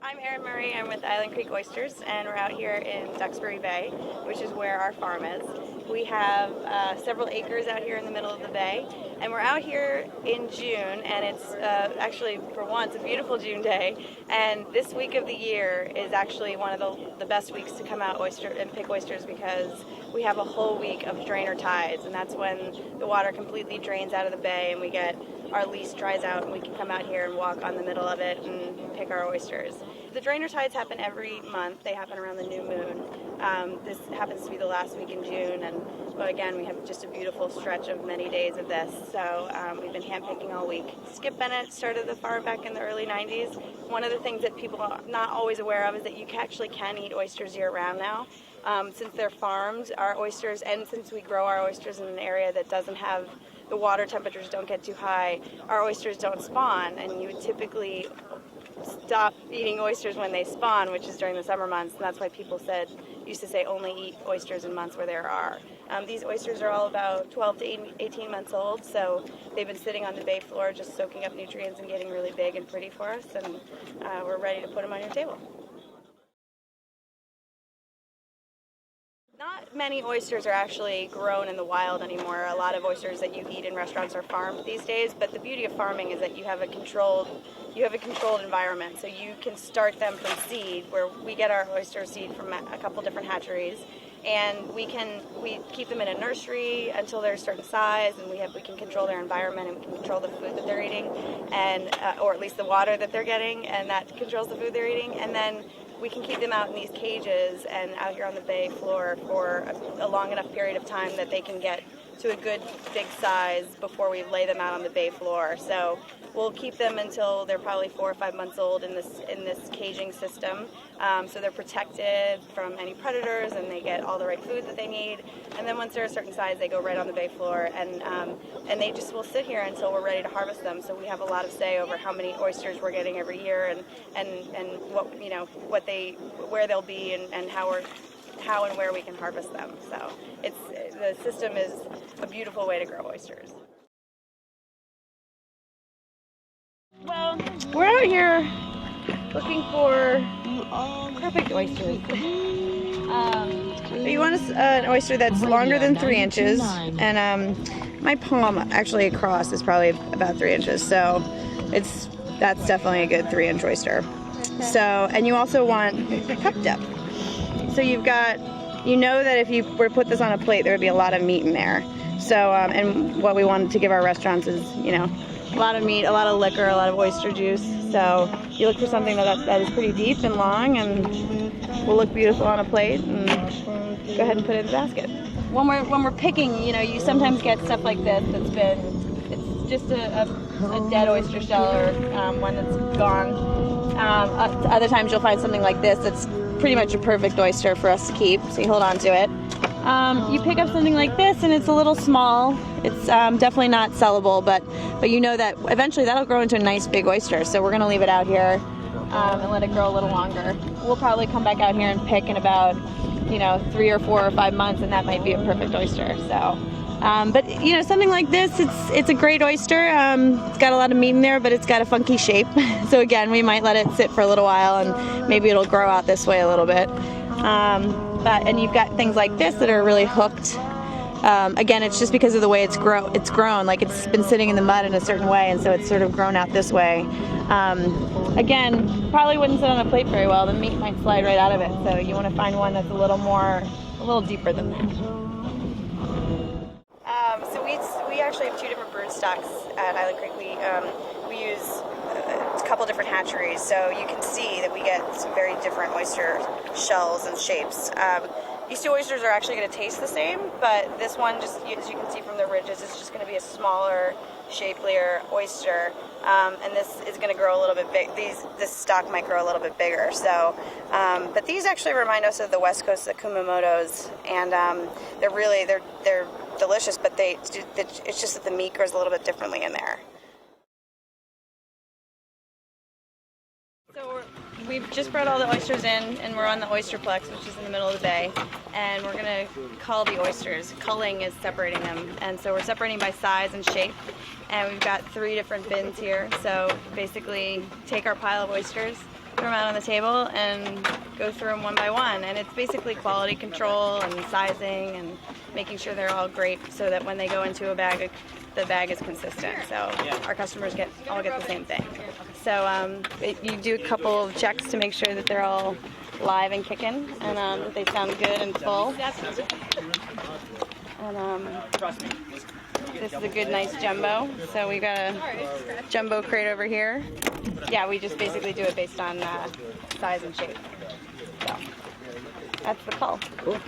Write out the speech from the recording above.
I'm Erin Murray. I'm with Island Creek Oysters, and we're out here in Duxbury Bay, which is where our farm is. We have several acres out here in the middle of the bay, and we're out here in June, and it's actually, for once, a beautiful June day. And this week of the year is actually one of the best weeks to come out and pick oysters, because we have a whole week of drainer tides, and that's when the water completely drains out of the bay and we get our lease dries out and we can come out here and walk on the middle of it and pick our oysters. The drainer tides happen every month. They happen around the new moon. This happens to be the last week in June, and again, we have just a beautiful stretch of many days of this. So we've been hand picking all week. Skip Bennett started the farm back in the early 90s. One of the things that people are not always aware of is that you actually can eat oysters year round now. Since they're farmed, our oysters, and since we grow our oysters in an area that doesn't have, the water temperatures don't get too high, our oysters don't spawn, and you would typically stop eating oysters when they spawn, which is during the summer months, and that's why people used to say only eat oysters in months where there are. These oysters are all about 12 to 18 months old, so they've been sitting on the bay floor just soaking up nutrients and getting really big and pretty for us, and we're ready to put them on your table. Not many oysters are actually grown in the wild anymore. A lot of oysters that you eat in restaurants are farmed these days, but the beauty of farming is that you have a controlled environment. So you can start them from seed, where we get our oyster seed from a couple different hatcheries, and we keep them in a nursery until they're a certain size, and we can control their environment, and we can control the food that they're eating, and or at least the water that they're getting, and that controls the food they're eating. And then we can keep them out in these cages and out here on the bay floor for a long enough period of time that they can get to a good big size before we lay them out on the bay floor. So we'll keep them until they're probably 4 or 5 months old in this caging system, so they're protected from any predators and they get all the right food that they need. And then once they're a certain size, they go right on the bay floor, and they just will sit here until we're ready to harvest them. So we have a lot of say over how many oysters we're getting every year, and what where they'll be, and how and where we can harvest them. So the system is a beautiful way to grow oysters. Well, we're out here looking for perfect oysters. You want an oyster that's longer than 3 inches, and my palm actually across is probably about 3 inches, so that's definitely a good 3-inch oyster. So, and you also want cup depth. So that if you were to put this on a plate, there would be a lot of meat in there. So, and what we wanted to give our restaurants is, a lot of meat, a lot of liquor, a lot of oyster juice. So you look for something that is pretty deep and long and will look beautiful on a plate, and go ahead and put it in the basket. When we're picking, you sometimes get stuff like this it's just a dead oyster shell, or one that's gone. Other times you'll find something like this that's pretty much a perfect oyster for us to keep, so you hold on to it. You pick up something like this and it's a little small. It's definitely not sellable, but you know that eventually that'll grow into a nice big oyster, so we're going to leave it out here and let it grow a little longer. We'll probably come back out here and pick in about 3 or 4 or 5 months, and that might be a perfect oyster. So but something like this, it's a great oyster. It's got a lot of meat in there, but it's got a funky shape. So again, we might let it sit for a little while, and maybe it'll grow out this way a little bit. And you've got things like this that are really hooked. Again, it's just because of the way it's grown. Like, it's been sitting in the mud in a certain way, and so it's sort of grown out this way. Again, probably wouldn't sit on a plate very well. The meat might slide right out of it. So you want to find one that's a little deeper than that. So we actually have 2 different brood stocks at Island Creek. We use a couple different hatcheries, so you can see that we get some very different oyster shells and shapes. These 2 oysters are actually going to taste the same, but this one, just as you can see from the ridges, is just going to be a smaller, shapelier oyster, and this is going to grow a little bit big. This stock might grow a little bit bigger. So, but these actually remind us of the West Coast, the Kumamotos, and they're delicious, but it's just that the meat grows a little bit differently in there. So we've just brought all the oysters in, and we're on the Oysterplex, which is in the middle of the bay, and we're going to cull the oysters. Culling is separating them, and so we're separating by size and shape, and we've got 3 different bins here. So basically, take our pile of oysters, throw them out on the table and go through them one by one. And it's basically quality control and sizing and making sure they're all great so that when they go into a bag, the bag is consistent. So our customers all get the same thing. So you do a couple of checks to make sure that they're all live and kicking and that they sound good and full. And this is a good, nice jumbo. So we got a jumbo crate over here. Yeah, we just basically do it based on size and shape. So that's the cull. Cool.